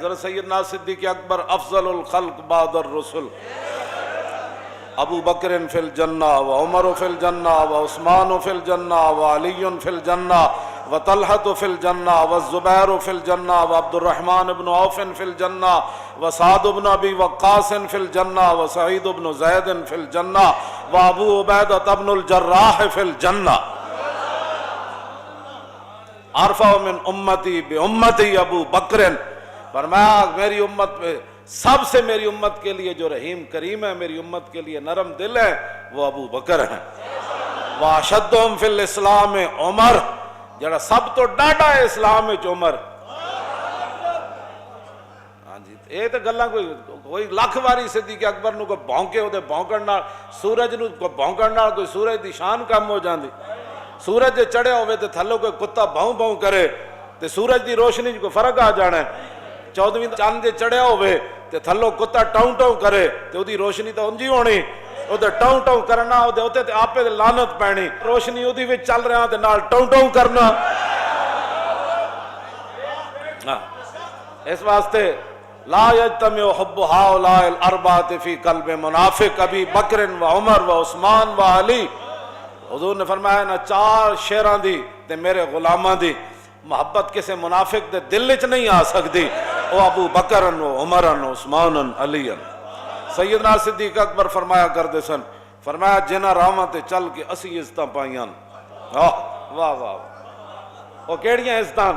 حضرت سیدنا صدیق اکبر افضل الخلق بعد الرسل، ابو بکر فی الجنہ و عمر فی الجنہ و عثمان فی الجنہ و علی فی الجنہ و طلحہ فی الجنہ و الزبیر فی الجنہ و عبد الرحمن بن عوف فی الجنہ و سعد بن ابی وقاص فی الجنہ و سعید بن زید فی الجنہ و ابو عبیدہ بن الجراح فی الجنہ۔ ارفع من امتی بامتی ابو بکر، فرمایا میری امت میں سب سے میری امت کے لیے جو رحیم کریم ہے، میری امت کے لیے نرم دل ہے، وہ ابو بکر ہیں۔ واشدہم فی الاسلام عمر، جڑا سب تو ڈاڈا ہے اسلام وچ عمر۔ ہاں جی، یہ تو گلاں کوئی لاکھ واری صدیق اکبر نو کوئی بھونکے او دے بھونکن نال، سورج نو کوئی بھونکن نال کوئی سورج دی شان کم ہو جاندی۔ سورج جے چڑھیا ہوئے تے تھلوں کوئی کتا بھوں بھوں کرے تے سورج دی روشنی جو کوئی فرق آ جانا ہے۔ 14ویں چاند جے چڑھیا ہوئے تے تھلوں کتا ٹاؤں ٹاؤں کرے تے او دی روشنی تو انجی ہونی، او دے ٹاؤں ٹاؤں کرنا، او دے ہوتے تے آپے دے لعنت پینی، روشنی او دی وچ چل رہا تے نال ٹاؤں ٹاؤں کرنا۔ اس واسطے لا یجتمع حب ہؤلاء الاربعۃ فی قلب منافق ابی بکر و عمر و عثمان و علی۔ حضور نے فرمایا نا چار شیراں دی تے میرے غلاماں دی محبت کسے منافق دے دل وچ نہیں آ سکتی، او ابو بکر و عمر و عثمان علی۔ سیدنا صدیق اکبر فرمایا کرتے سن، فرمایا جنہ راواں تے چل کے اسی عزتاں پائیاں، واہ واہ واہ، او کیڑیاں عزتاں؟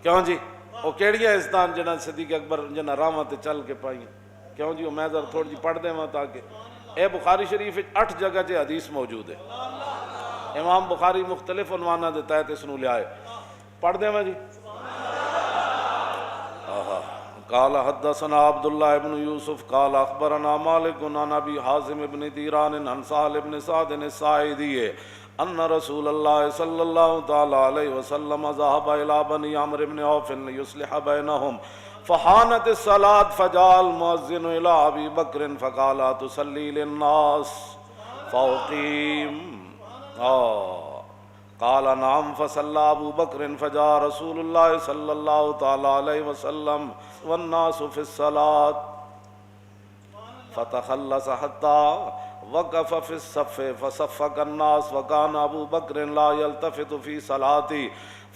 کیوں جی او کیڑیاں عزتاں جنہ صدیق اکبر جنہ راواں تے چل کے پائیاں؟ کیوں جی میں ذرا تھوڑی جی پڑھ دیواں تاکہ اے بخاری شریف 8 جگہ چ حدیث موجود ہے۔ امام بخاری مختلف عنوانہ دے تحت اس نو لے آئے، پڑھ دیں میں جی۔ قال حدثنا عبداللہ ابن یوسف قال اخبرنا مالک عن ابی حازم ابن دیران عن سہل ابن سعد الساعدی ان رسول اللہ صلی اللہ تعالی علیہ وسلم ذهب الى بنی عمرو بن عوف لیصلح بینہم فحانت الصلاة فجاء المؤذن الى ابی بکر فقال تصلی للناس فاقیم قال نعم فصلى ابو بکر فجاء رسول اللہ صلی اللہ تعالی علیہ وسلم والناس في الصلاة فتخلص حتى وقف في الصف فصفق الناس وكان ابو بکر لا يلتفت في صلاته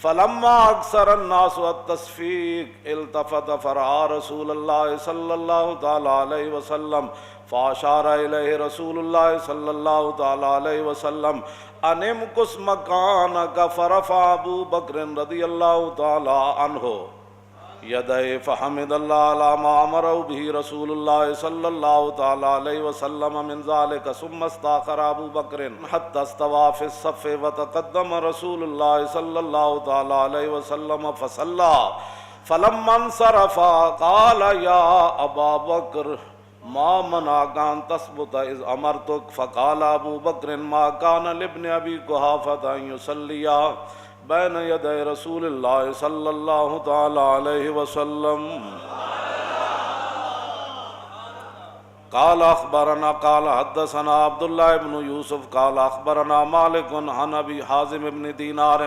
فلما اكثر الناس التصفيق التفت فرأى رسول الله صلى الله تعالى عليه وسلم فاشار الیہ رسول اللہ صلی اللہ تعالی علیہ وسلم ان امکث مکانک فرفع ابو بکر رضی اللہ تعالی عنہ یدہ فحمد اللہ علی ما امرہ به رسول اللہ صلی اللہ تعالی علیہ وسلم من ذلك ثم استاخر ابو بکر حتى استوى في الصف وتقدم رسول اللہ صلی اللہ تعالی علیہ وسلم فصلى فلما انصرف قال یا ابا بکر ما منعك ان تثبت اذ امرتك فقال ابو بکر ما كان لابن ابي قحافة ان يصلي بين يدي رسول الله صلى الله تعالى عليه وسلم قال اخبرنا قال حدثنا عبد الله بن يوسف قال اخبرنا مالك عن ابي حازم بن دينار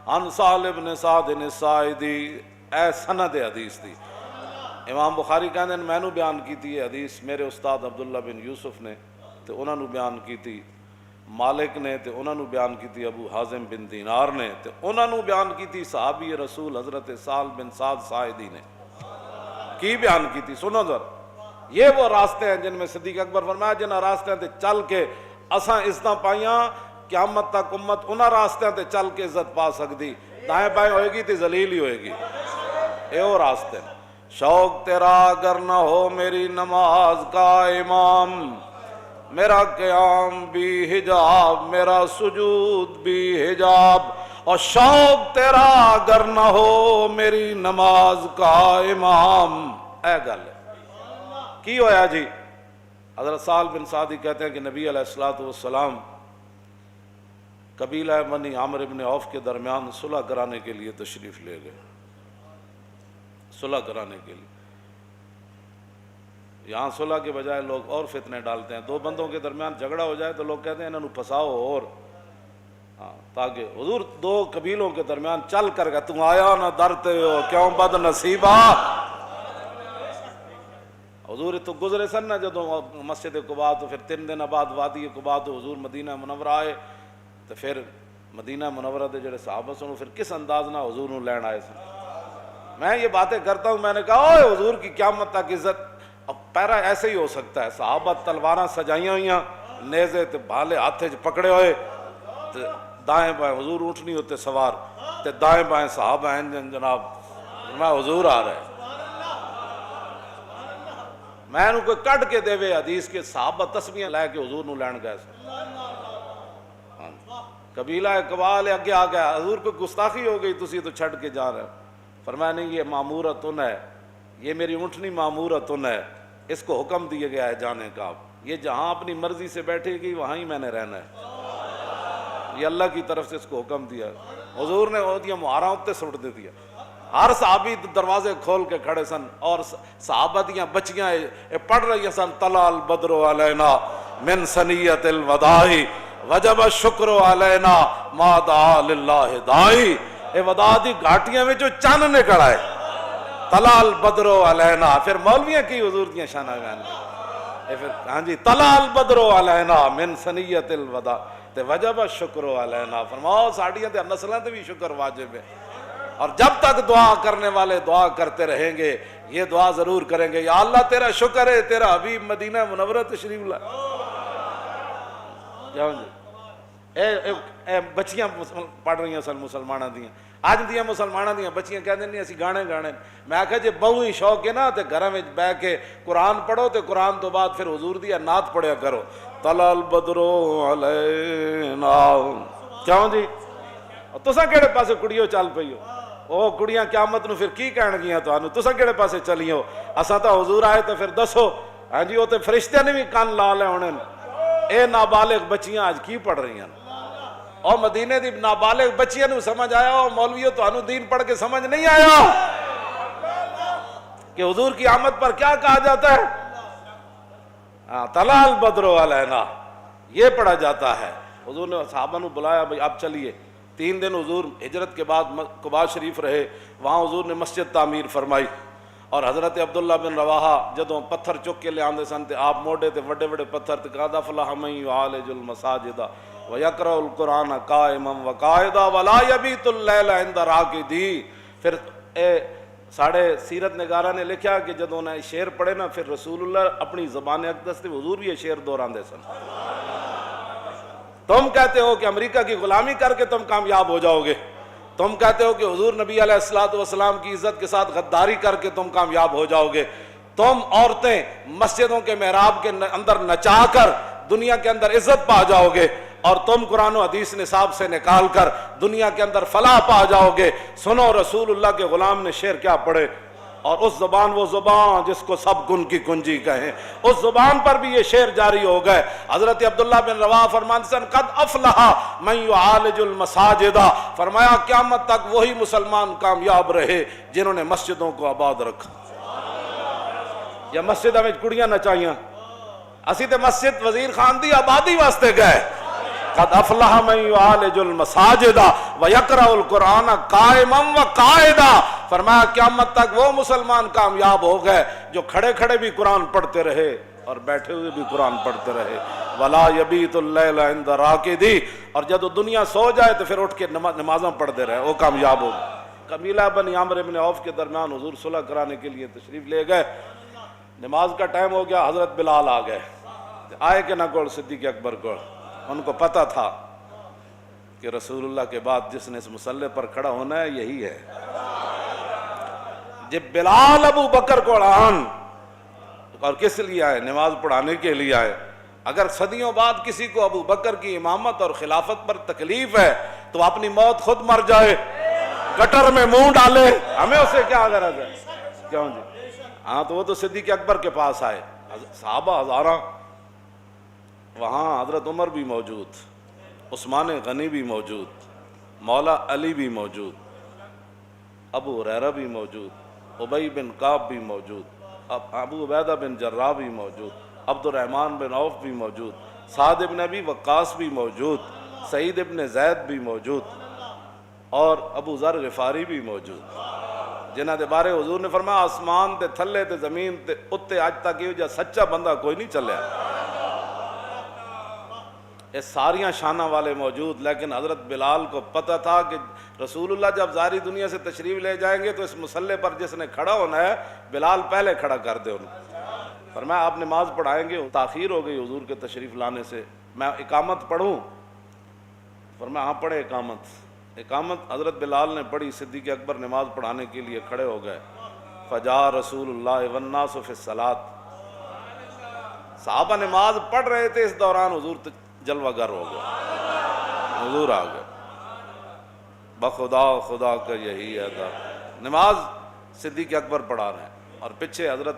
عن سهل بن سعد الساعدي۔ اے سند حدیث دی امام بخاری کہندے ہیں میں نو بیان کیتی ہے حدیث میرے استاد عبداللہ بن یوسف نے تے انہاں نو بیان کیتی مالک نے تے انہاں نو بیان کیتی ابو حازم بن دینار نے تے انہاں نو بیان کیتی صحابی رسول حضرت سہل بن سعد ساعدی نے۔ کی بیان کیتی سنو ذرا، یہ وہ راستے ہیں جن میں صدیق اکبر فرمایا جنہاں راستے تے چل کے اساں عزتاں پائیاں، قیامت تک امت انہاں راستے تے چل کے عزت پا سکتی، دائیں بائیں ہوئے گی تے ذلیل ہی ہوئے گی۔ اے وہ راستے ہیں۔ شوق تیرا اگر نہ ہو میری نماز کا امام، میرا قیام بھی حجاب میرا سجود بھی حجاب، اور شوق تیرا اگر نہ ہو میری نماز کا امام۔ اے گل کی ہویا جی؟ حضرت سہل بن سعدی کہتے ہیں کہ نبی علیہ الصلوۃ والسلام قبیلہ بنی عمرو بن عوف کے درمیان صلح کرانے کے لیے تشریف لے گئے، صلح کرانے کے لیے۔ یہاں صلح کے بجائے لوگ اور فتنے ڈالتے ہیں، دو بندوں کے درمیان جھگڑا ہو جائے تو لوگ کہتے ہیں انہوں پھنساؤ اور تاکہ حضور دو قبیلوں کے درمیان چل کر گیا، تم آیا نہ ڈرتے ہو کیوں بد نصیبہ، حضور تو گزرے سن نا جدوں مسجد قباء تو پھر 3 دن بعد وادی قباء تو حضور مدینہ منورہ آئے تو پھر مدینہ منورہ دے جڑے صحابہ سن پھر کس انداز نہ حضور نو لین آئے سن. میں یہ باتیں کرتا ہوں, میں نے کہا اوے حضور کی قیامت تک عزت. اب پیرا ایسے ہی ہو سکتا ہے, صحابہ تلواراں سجائیاں ہوئیاں, نیزے تے بھالے ہاتھے چ پکڑے ہوئے, دائیں بائیں حضور اونٹنی ہوتے سوار تے دائیں بائیں صحابہ ہیں جناب, میں حضور آ رہے. میں انہوں کوئی کٹ کے دے وے حدیث کے صحابہ تسبیحاں لے کے حضور نو لین گئے سن. قبیلہ قبال اگے آ گیا, حضور کو گستاخی ہو گئی, تسی تو چھڑ کے جا رہے ہو. فرمایا نہیں, یہ معمورتن ہے, یہ میری اونٹنی معمورتن ہے, اس کو حکم دیا گیا ہے جانے کا. یہ جہاں اپنی مرضی سے بیٹھے گی وہاں ہی میں نے رہنا ہے, یہ اللہ کی طرف سے اس کو حکم دیا. حضور نے وہ دیا مہاراں اتنے سٹ دے دیا. ہر صحابی دروازے کھول کے کھڑے سن, اور صحابہ دیاں بچیاں پڑھ رہی سن, طلع البدر علینا من ثنیۃ الوداع وجب الشکر علینا ما دعا للہ داعی. اے وداع دی گھاٹیاں میں جو چن نکل آئے, طلع البدر علینا. پھر مولویاں کی حضور دیاں شانہ گان, پھر ہاں جی, طلع البدر علینا من ثنیۃ الوداع تے وجب الشکر علینا. فرماؤ ساڈیاں تے نسلاں تے بھی شکر واجب ہے. اور جب تک دعا کرنے والے دعا کرتے رہیں گے, یہ دعا ضرور کریں گے, یا اللہ تیرا شکر ہے تیرا حبیب مدینہ منورہ تشریف لائے. اے بچیاں پڑھ رہی ہیں سن مسلمانہ دیاں, اج دیاں مسلمانہ دیاں بچیاں کہہ دیں اسی گانے گانے. میں آکھا جے بہو ہی شوق ہے نا تے گھراں وچ بیٹھ کے قرآن پڑھو, تے قرآن تو بعد پھر حضور دی نعت پڑھیا کرو, طلع البدر علینا. کیوں جی تساں کیڑے پاسے کڑیو چل پئی ہو؟ او کڑیاں قیامت نو پھر کی کہن گیاں تانوں, تساں کیڑے پاسے چلی ہو؟ اساں تا حضور آئے تو پھر دسو. ہاں جی, وہ تے فرشتے نے بھی کان لا لے ہونے. اے نابالغ بچیاں آج کی پڑھ رہی ہیں, اور مدینے دی نابالغ بچیاں نو سمجھ آیا, اور مولویوں تانوں دین پڑھ کے سمجھ نہیں آیا کہ حضور کی آمد پر کیا کہا جاتا ہے؟ طلع البدر علینا, یہ پڑھا جاتا ہے. حضور نے صحابہ نو بلایا, بھئی اب چلیے. 3 دن حضور ہجرت کے بعد قباء شریف رہے, وہاں حضور نے مسجد تعمیر فرمائی. اور حضرت عبداللہ بن رواحہ جدوں پتھر چک کے لے آندے سن تے آپ موڑے تے وڈے وڈے پتھر تے قد افلح من یعالج المساجد ویقرأ القرآن قائما وقاعدا ولا یبیت اللیل عند راقدی. پھر ساڑھے سیرت نگارہ نے لکھا کہ جدوں نے شعر پڑھے نا, پھر رسول اللہ اپنی زبان اقدس تے حضور بھی یہ شعر دہراندے سن. تم کہتے ہو کہ امریکہ کی غلامی کر کے تم کامیاب ہو جاؤ گے, تم کہتے ہو کہ حضور نبی علیہ السلام کی عزت کے ساتھ غداری کر کے تم کامیاب ہو جاؤ گے, تم عورتیں مسجدوں کے محراب کے اندر نچا کر دنیا کے اندر عزت پا جاؤ گے, اور تم قرآن و حدیث نصاب سے نکال کر دنیا کے اندر فلاح پا جاؤ گے. سنو رسول اللہ کے غلام نے شعر کیا پڑھے, اور اس زبان, وہ زبان جس کو سب گن کی کنجی کہیں, اس زبان پر بھی یہ شعر جاری ہو گئے. حضرت عبداللہ بن رواحہ فرماتے ہیں قد افلح من یعالج المساجد, فرمایا قیامت تک وہی مسلمان کامیاب رہے جنہوں نے مسجدوں کو آباد رکھا. یا مسجدوں میں کڑیاں نچائیاں, اسی تے مسجد وزیر خان دی آبادی واسطے گئے. قد افلح من یعالج المساجد ویقرأ القرآن قائما وقاعدا. فرمایا قیامت تک وہ مسلمان کامیاب ہو گئے جو کھڑے کھڑے بھی قرآن پڑھتے رہے اور بیٹھے ہوئے بھی قرآن پڑھتے رہے. ولا یبیت اللیل عند راقدی, اور جب دنیا سو جائے تو پھر اٹھ کے نمازاں پڑھتے رہے, وہ کامیاب ہو گئے. قبیلہ بنی عامر بن عوف کے درمیان حضور صلح کرانے کے لیے تشریف لے گئے. نماز کا ٹائم ہو گیا, حضرت بلال آ گئے. آئے کہ نہ کول صدیق اکبر کو, ان کو پتہ تھا کہ رسول اللہ کے بعد جس نے اس مسلح پر کھڑا ہونا ہے یہی ہے. جب بلال ابو بکر کو آن, اور کس لیے آئے؟ نماز پڑھانے کے لیے آئے. اگر صدیوں بعد کسی کو ابو بکر کی امامت اور خلافت پر تکلیف ہے تو اپنی موت خود مر جائے, گٹر میں منہ ڈالے, ہمیں اسے کیا غرض ہے؟ کیوں جی؟ ہاں تو وہ تو صدیق اکبر کے پاس آئے, صحابہ ہزاراں, وہاں حضرت عمر بھی موجود, عثمان غنی بھی موجود, مولا علی بھی موجود, ابو ہریرہ بھی موجود, ابی بن کعب بھی موجود, ابو عبیدہ بن جراح بھی موجود, عبد الرحمن بن عوف بھی موجود, سعد بن ابی وقاص بھی موجود, سعید بن زید بھی موجود, اور ابو ذر غفاری بھی موجود. جنہاں دے بارے حضور نے فرمایا آسمان تے تھلے تے زمین تے اتے اج تک یہ جا سچا بندہ کوئی نہیں چلیا. یہ ساریاں شانہ والے موجود، لیکن حضرت بلال کو پتہ تھا کہ رسول اللہ جب ظاہری دنیا سے تشریف لے جائیں گے تو اس مسلح پر جس نے کھڑا ہونا ہے بلال پہلے کھڑا کر دے انہوں. فرمایا آپ نماز پڑھائیں گے؟ تاخیر ہو گئی حضور کے تشریف لانے سے، میں اقامت پڑھوں؟ فرمایا ہاں پڑھے اقامت. اقامت حضرت بلال نے پڑھی، صدیق اکبر نماز پڑھانے کے لیے کھڑے ہو گئے. فجاء رسول اللہ والناس فی الصلاۃ. صحابہ نماز پڑھ رہے تھے، اس دوران حضور جلوہ گر ہو گئے، حضور آ گئے. بخدا خدا کا یہی ہے تھا. نماز صدیق اکبر پڑھا رہے ہیں اور پیچھے حضرت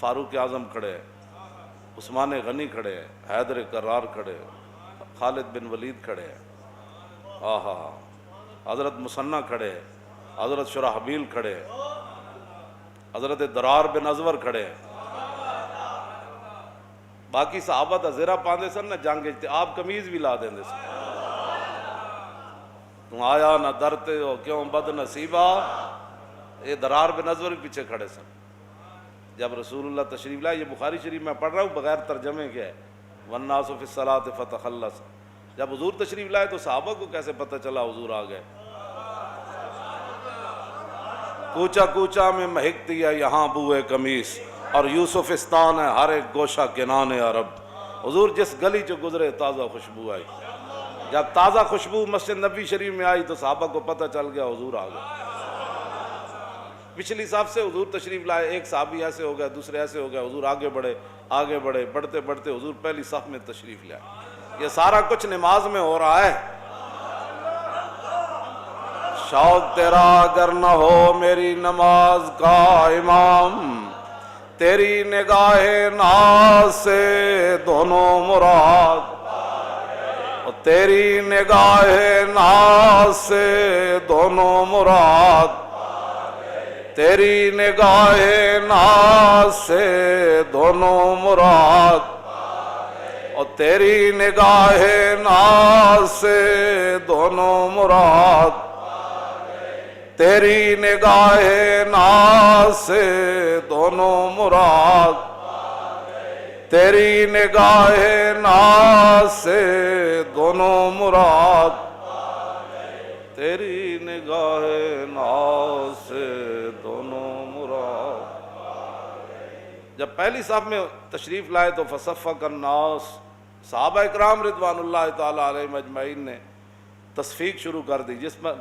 فاروق اعظم کھڑے ہیں، عثمان غنی کھڑے ہیں، حیدر کرار کھڑے ہیں، خالد بن ولید کھڑے ہیں، آہا حضرت مسنہ کھڑے ہیں، حضرت شرحبیل کھڑے ہیں، حضرت درار بن ازور کھڑے ہیں. باقی صحابہ تا زیرہ پاندے سن نہ جنگ اجتے، آپ قمیض بھی لا دیں دے سن. تم آیا نہ درتے ہو کیوں بد نصیبہ. یہ درار بن ازور بھی پیچھے کھڑے سن. جب رسول اللہ تشریف لائے، یہ بخاری شریف میں پڑھ رہا ہوں بغیر ترجمے کے ہے، والناس فی الصلاۃ فتخلص. جب حضور تشریف لائے تو صحابہ کو کیسے پتہ چلا حضور آ گئے؟ کوچا کوچا میں مہکتی ہے یہاں بوئے قمیص، اور یوسفستان ہے ہر ایک گوشہ کنان عرب. حضور جس گلی چو گزرے تازہ خوشبو آئی. جب تازہ خوشبو مسجد نبی شریف میں آئی تو صحابہ کو پتہ چل گیا حضور آ گئے. پچھلی صف سے حضور تشریف لائے، ایک صحابی ایسے ہو گئے، دوسرے ایسے ہو گئے، حضور آگے بڑھے، بڑھتے بڑھتے حضور پہلی صف میں تشریف لے آئے. یہ سارا کچھ نماز میں ہو رہا ہے. شوق تیرا اگر نہ ہو میری نماز کا امام، تیری نگاہ ناز سے دونوں مراد، تیری نگاہ ناز سے دونوں مراد، تیری نگاہ ناز سے دونوں مراد، اور تیری نگاہ ناز سے دونوں مراد، تیری نگاہ ناز سے دونوں مراد، تیری نگاہ ناز سے دونوں مراد، تیری نگاہ ناز سے دونوں مراد. جب پہلی صف میں تشریف لائے تو فصفق الناس، صحابہ اکرام رضوان اللہ تعالیٰ علیہم اجمعین نے تصفیق شروع کر دی. جس میں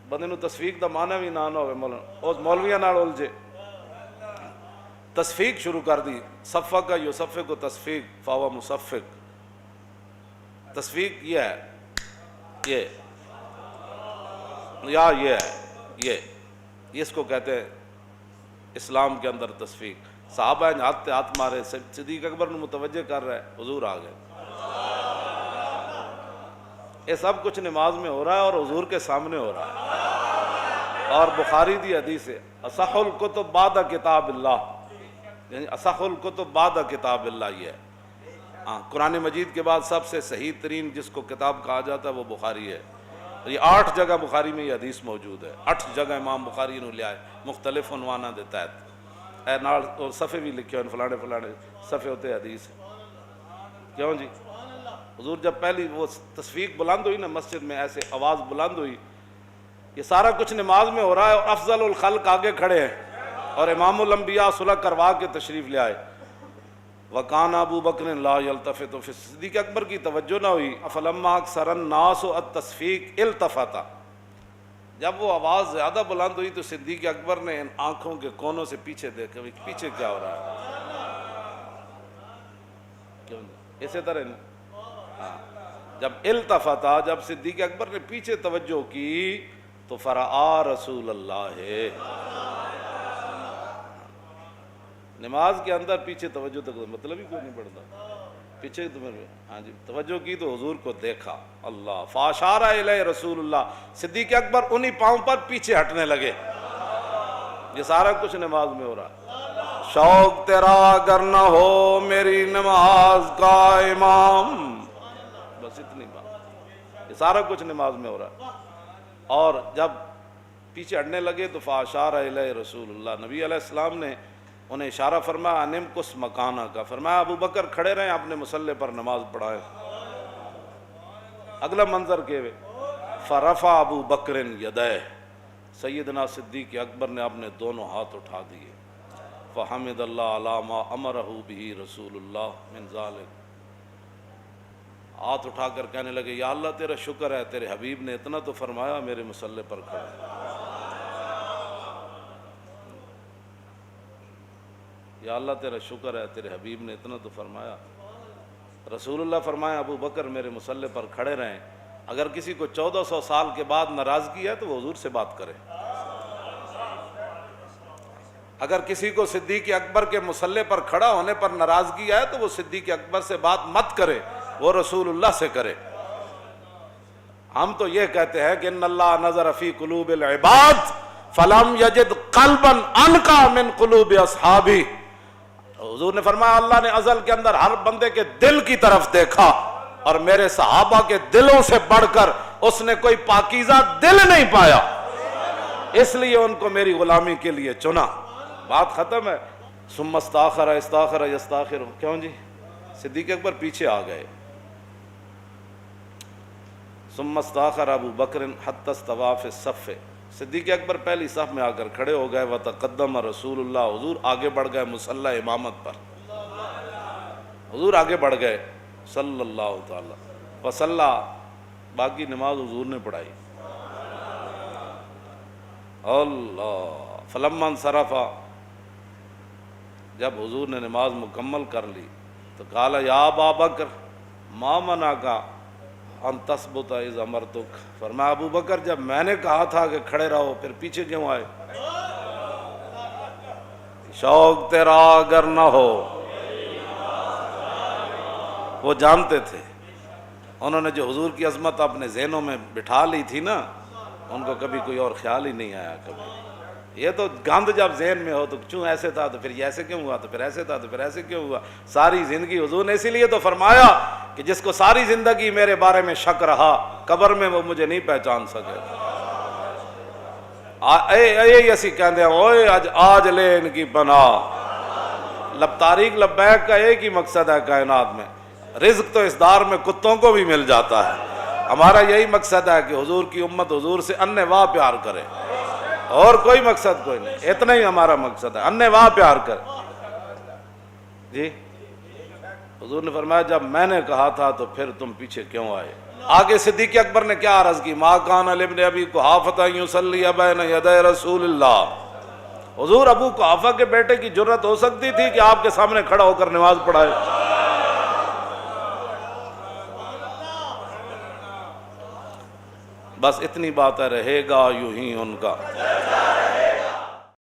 بندے نو تصفیق دا معنی بھی نہ ہوئے، مولویاں نال الجھے، تصفیق شروع کر دی. صفق کا یصفق کو تصفیق فاو مصفق. تصفیق یہ ہے، یہ یا یہ ہے، یہ اس کو کہتے ہیں اسلام کے اندر تصفیق. صحابہ نے ہاتھ ہاتھ مارے، صدیق اکبر نے متوجہ کر رہا ہے حضور آ گئے. یہ سب کچھ نماز میں ہو رہا ہے اور حضور کے سامنے ہو رہا ہے. اور بخاری دی حدیث ہے اصح الکتب بعد کتاب اللہ، یعنی اصح الکتب بعد کتاب اللہ. یہ ہے قرآن مجید کے بعد سب سے صحیح ترین جس کو کتاب کہا جاتا ہے وہ بخاری ہے. یہ 8 جگہ بخاری میں یہ حدیث موجود ہے. 8 جگہ امام بخاری نے لیا ہے، مختلف عنوانہ دیتا ہے. اے نال اور صفحے بھی لکھے ہیں، فلانے فلانے صفحے ہوتے حدیث. کیوں جی؟ حضور جب پہلی وہ تصفیق بلند ہوئی نا مسجد میں، ایسے آواز بلند ہوئی. یہ سارا کچھ نماز میں ہو رہا ہے اور افضل الخلق آگے کھڑے ہیں اور امام الانبیاء صلح کروا کے تشریف لے آئے. وکان ابو بکر لا یلتفت. صدیق اکبر کی توجہ نہ ہوئی. فلما اکثر الناس التصفیق التفت. جب وہ آواز زیادہ بلند ہوئی تو صدیق اکبر نے ان آنکھوں کے کونوں سے پیچھے دیکھا، پیچھے کیا ہو رہا ہے. اسی طرح جب التفتا، جب صدیق اکبر نے پیچھے توجہ کی تو فرآ رسول اللہ. نماز کے اندر پیچھے توجہ تک مطلب ہی کوئی نہیں پڑتا. پیچھے ہاں جی توجہ کی تو حضور کو دیکھا. اللہ فاشار الیہ رسول اللہ. صدیق اکبر انہی پاؤں پر پیچھے ہٹنے لگے. یہ سارا کچھ نماز میں ہو رہا ہے. شوق تیرا اگر نہ ہو میری نماز کا امام، بس اتنی بات. یہ سارا کچھ نماز میں ہو رہا ہے. اور جب پیچھے ہٹنے لگے تو فاشار الیہ رسول اللہ، نبی علیہ السلام نے انہیں اشارہ فرمایا انم کس مکانہ کا، فرمایا ابو بکر کھڑے رہیں اپنے مصلی پر نماز پڑھائے۔ اگلا منظر کے فرفع ابو بکر یدیہ، سیدنا صدیق اکبر نے اپنے دونوں ہاتھ اٹھا دیے، فحمد اللہ علی ما امرہ بہ رسول اللہ من ذالک، ہاتھ اٹھا کر کہنے لگے یا اللہ تیرا شکر ہے، تیرے حبیب نے اتنا تو فرمایا میرے مصلی پر کھڑے، یا اللہ تیرا شکر ہے، تیرے حبیب نے اتنا تو فرمایا۔ رسول اللہ فرمایا ابو بکر میرے مصلی پر کھڑے رہیں، اگر کسی کو 1400 سال کے بعد ناراضگی ہے تو وہ حضور سے بات کرے، اگر کسی کو صدیق اکبر کے مصلی پر کھڑا ہونے پر ناراضگی ہے تو وہ صدیق اکبر سے بات مت کرے، وہ رسول اللہ سے کرے۔ ہم تو یہ کہتے ہیں کہ ان اللہ نظر فی قلوب العباد فلم یجد قلبا انقی من قلوب اصحابہ، حضور نے فرمایا اللہ نے ازل کے اندر ہر بندے کے دل کی طرف دیکھا اور میرے صحابہ کے دلوں سے بڑھ کر اس نے کوئی پاکیزہ دل نہیں پایا، اس لیے ان کو میری غلامی کے لیے چنا۔ بات ختم ہے۔ ثم استاخر استاخر یستاخر، کیوں جی؟ صدیق اکبر پیچھے آ گئے۔ ثم استاخر ابو بکر حتی استوى فی الصف، صدیق اکبر پہلی صف میں آ کر کھڑے ہو گئے، وتقدم رسول اللہ، حضور آگے بڑھ گئے مصلی امامت پر، حضور آگے بڑھ گئے صلی اللہ تعالی وصلی، باقی نماز حضور نے پڑھائی۔ اللہ فلما انصرف، جب حضور نے نماز مکمل کر لی تو قال یا ابا بکر ما منعک ان تثبت اذ امرتک، فرمایا ابو بکر جب میں نے کہا تھا کہ کھڑے رہو پھر پیچھے کیوں آئے؟ شوق تیرا اگر نہ ہو، وہ جانتے تھے، انہوں نے جو حضور کی عظمت اپنے ذہنوں میں بٹھا لی تھی نا، ان کو کبھی کوئی اور خیال ہی نہیں آیا کبھی۔ یہ تو گند جب ذہن میں ہو تو کیوں ایسے تھا تو پھر یہ ایسے کیوں ہوا، تو پھر ایسے تھا تو پھر ایسے کیوں ہوا، ساری زندگی حضور نے اسی لیے تو فرمایا کہ جس کو ساری زندگی میرے بارے میں شک رہا قبر میں وہ مجھے نہیں پہچان سکے۔ اے اسی کہندے ہیں اوئے آج لے ان کی پناہ، تاریخ لبیک کا ایک ہی مقصد ہے کائنات میں، رزق تو اس دار میں کتوں کو بھی مل جاتا ہے، ہمارا یہی مقصد ہے کہ حضور کی امت حضور سے انِ واہ پیار کرے، اور کوئی مقصد کوئی نہیں، اتنا ہی ہمارا مقصد ہے، انِ واہ پیار کرے۔ جی حضور نے فرمایا جب میں نے کہا تھا تو پھر تم پیچھے کیوں آئے؟ آگے صدیق اکبر نے کیا عرض کی، ما کان لابن ابی قحافہ یصلی بین یدی رسول اللہ، حضور ابو قحافہ کے بیٹے کی جرت ہو سکتی تھی کہ آپ کے سامنے کھڑا ہو کر نماز پڑھائے؟ بس اتنی بات ہے، رہے گا یوں ہی ان کا